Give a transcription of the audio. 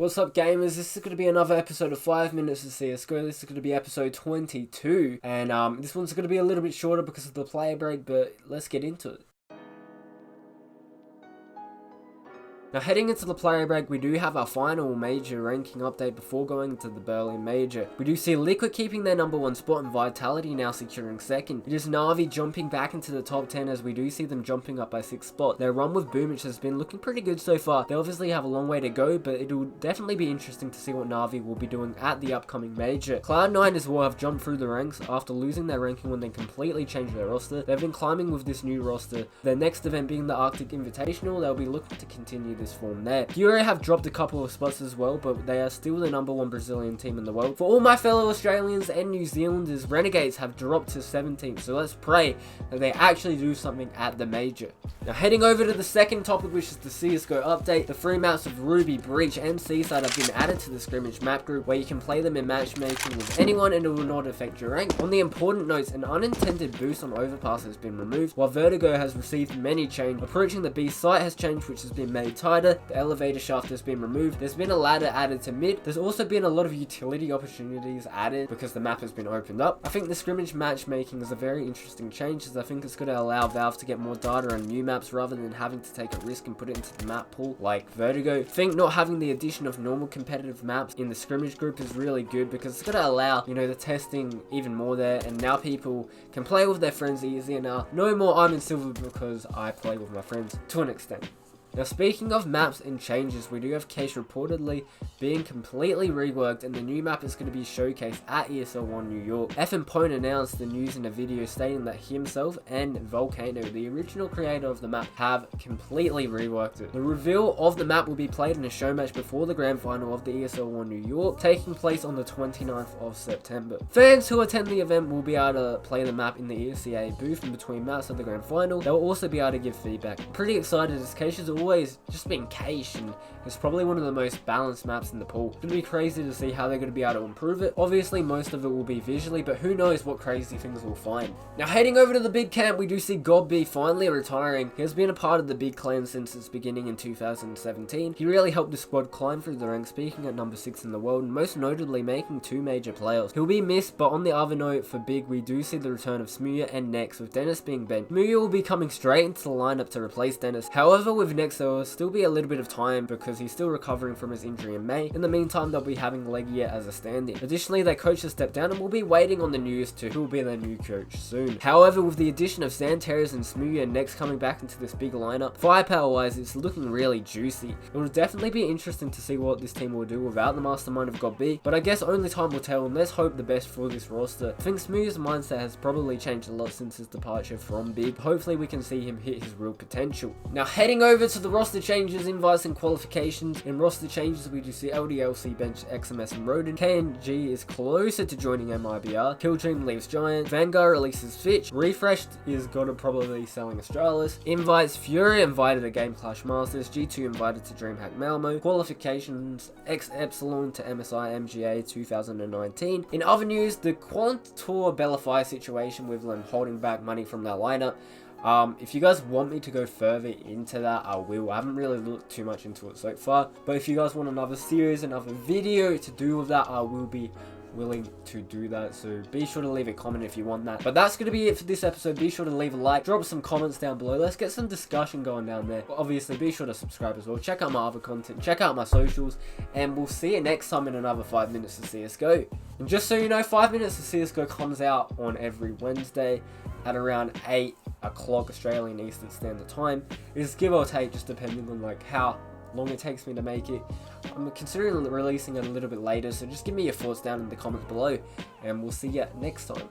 What's up gamers, this is going to be another episode of 5 minutes of CSGO. This is going to be episode 22, and this one's going to be a little bit shorter because of the player break, but let's get into it. Now heading into the player break, we do have our final major ranking update before going into the Berlin major. We do see Liquid keeping their #1 spot and Vitality now securing second. It is Na'Vi jumping back into the top 10 as we do see them jumping up by 6 spots. Their run with Boomich has been looking pretty good so far. They obviously have a long way to go, but it will definitely be interesting to see what Na'Vi will be doing at the upcoming major. Cloud9 as well have jumped through the ranks after losing their ranking when they completely changed their roster. They've been climbing with this new roster. Their next event being the Arctic Invitational, they'll be looking to continue this form there. Fury have dropped a couple of spots as well, but they are still the #1 Brazilian team in the world. For all my fellow Australians and New Zealanders, Renegades have dropped to 17th, so let's pray that they actually do something at the major. Now heading over to the second topic, which is the CSGO update. The 3 maps of Ruby, Breach and Seaside have been added to the Scrimmage map group, where you can play them in matchmaking with anyone and it will not affect your rank. On the important notes, an unintended boost on Overpass has been removed, while Vertigo has received many changes. Approaching the B site has changed, which has been made tighter. The elevator shaft has been removed. There's been a ladder added to mid. There's also been a lot of utility opportunities added because the map has been opened up. I think the Scrimmage matchmaking is a very interesting change, as I think it's going to allow Valve to get more data on new maps rather than having to take a risk and put it into the map pool like Vertigo. I think not having the addition of normal competitive maps in the Scrimmage group is really good, because it's going to allow, you know, the testing even more there, and now people can play with their friends easier now. No more I'm in silver because I play with my friends to an extent. Now speaking of maps and changes, we do have Case reportedly being completely reworked, and the new map is going to be showcased at ESL1 New York. Pone announced the news in a video stating that himself and Volcano, the original creator of the map, have completely reworked it. The reveal of the map will be played in a show match before the grand final of the ESL1 New York, taking place on the 29th of September. Fans who attend the event will be able to play the map in the ESCA booth in between maps of the grand final. They will also be able to give feedback. Pretty excited, as Case is always just been Case, and it's probably one of the most balanced maps in the pool. It's going to be crazy to see how they're going to be able to improve it. Obviously most of it will be visually, but who knows what crazy things we'll find. Now heading over to the big camp, we do see GodB finally retiring. He has been a part of the big clan since its beginning in 2017. He really helped the squad climb through the ranks, peaking at #6 in the world and most notably making 2 major playoffs. He'll be missed, but on the other note, for big we do see the return of Smooya and Nex, with Dennis being bent. Smooya will be coming straight into the lineup to replace Dennis. However, with Nex there will still be a little bit of time because he's still recovering from his injury in May. In the meantime, they'll be having Legia as a stand-in. Additionally, their coach has stepped down and will be waiting on the news to who will be their new coach soon. However, with the addition of Santeres and Smooya and Nex coming back into this big lineup, firepower-wise, it's looking really juicy. It will definitely be interesting to see what this team will do without the mastermind of GodB, but I guess only time will tell, and let's hope the best for this roster. I think Smooya's mindset has probably changed a lot since his departure from big. Hopefully we can see him hit his real potential. Now heading over to the roster changes, invites and qualifications. In roster changes, we do see LDLC bench XMS and Rodin. KNG is closer to joining MIBR. Killdream leaves Giant. Vanguard releases Fitch. Refreshed is gonna probably selling Astralis. Invites Fury invited to Game Clash Masters. G2 invited to DreamHack Malmo. Qualifications X Epsilon to MSI MGA 2019. In other news, the Quantor Bellify situation with them holding back money from their lineup. If you guys want me to go further into that, I will. I haven't really looked too much into it so far, but if you guys want another series, another video to do with that, I will be willing to do that, so be sure to leave a comment if you want that. But that's going to be it for this episode. Be sure to leave a like, drop some comments down below, let's get some discussion going down there. But obviously be sure to subscribe as well, check out my other content, check out my socials, and we'll see you next time in another 5 minutes of CSGO. And just so you know, 5 minutes of CSGO comes out on every Wednesday at around 8 o'clock Australian Eastern Standard Time. It's give or take, just depending on like how long it takes me to make it. I'm considering releasing it a little bit later, so just give me your thoughts down in the comments below, and we'll see you next time.